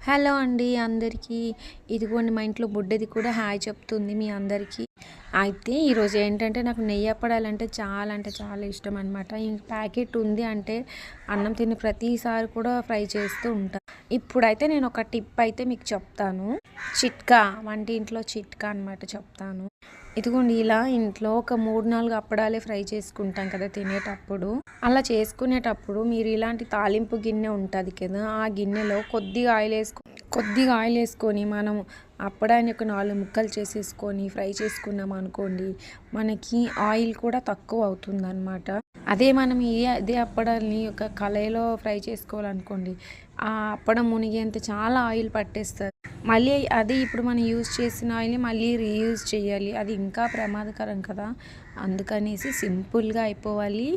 Hello అండి అందరికీ. ఇదిగోండి మా ఇంట్లో బుడ్డది కూడా హాయ్ చెప్తుంది మీ అందరికీ. అయితే ఈరోజు ఏంటంటే నాకు నెయ్యి అప్పడాలంటే చాలా అంటే చాలా ఇష్టం అనమాట. ఈ ప్యాకెట్ ఉంది అంటే అన్నం తిని ప్రతిసారి కూడా ఫ్రై చేస్తూ ఉంటా. ఇప్పుడైతే నేను ఒక టిప్ అయితే మీకు చెప్తాను. చిట్కా, వంటింట్లో చిట్కా అనమాట చెప్తాను. ఇదిగోండి ఇలా ఇంట్లో ఒక 3, 4 అప్పడాలే ఫ్రై చేసుకుంటాం కదా తినేటప్పుడు. అలా చేసుకునేటప్పుడు మీరు ఇలాంటి తాలింపు గిన్నె ఉంటుంది కదా, ఆ గిన్నెలో కొద్దిగా ఆయిల్ వేసుకొని మనం అప్పడాన్ని ఒక 4 ముక్కలు చేసేసుకొని ఫ్రై చేసుకున్నాం అనుకోండి, మనకి ఆయిల్ కూడా తక్కువ అవుతుందన్నమాట. అదే మనం అదే అప్పడాన్ని ఒక కళాయిలో ఫ్రై చేసుకోవాలనుకోండి, ఆ అప్పడం మునిగేంత చాలా ఆయిల్ పట్టేస్తుంది. మళ్ళీ అది ఇప్పుడు మనం యూజ్ చేసిన ఆయిల్ని మళ్ళీ రీయూజ్ చేయాలి, అది ఇంకా ప్రమాదకరం కదా. అందుకనేసి సింపుల్గా అయిపోవాలి,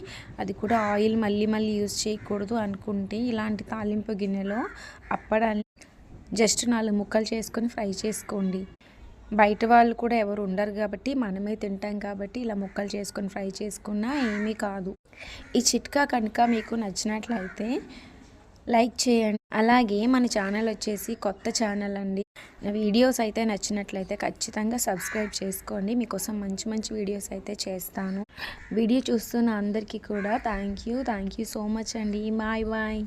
అది కూడా ఆయిల్ మళ్ళీ మళ్ళీ యూజ్ చేయకూడదు అనుకుంటే ఇలాంటి తాలింపు గిన్నెలో అప్పడాన్ని జస్ట్ 4 ముక్కలు చేసుకొని ఫ్రై చేసుకోండి. బయట వాళ్ళు కూడా ఎవరు ఉండరు కాబట్టి మనమే తింటాం కాబట్టి ఇలా ముక్కలు చేసుకొని ఫ్రై చేసుకున్నా ఏమీ కాదు. ఈ చిట్కా కనుక మీకు నచ్చినట్లయితే లైక్ చేయండి. అలాగే మన ఛానల్ వచ్చేసి కొత్త ఛానల్ అండి. నా వీడియోస్ అయితే నచ్చినట్లయితే ఖచ్చితంగా సబ్స్క్రైబ్ చేసుకోండి. మీకోసం మంచి మంచి వీడియోస్ అయితే చేస్తాను. వీడియో చూస్తున్న అందరికీ కూడా థ్యాంక్ యూ సో మచ్ అండి. Bye bye.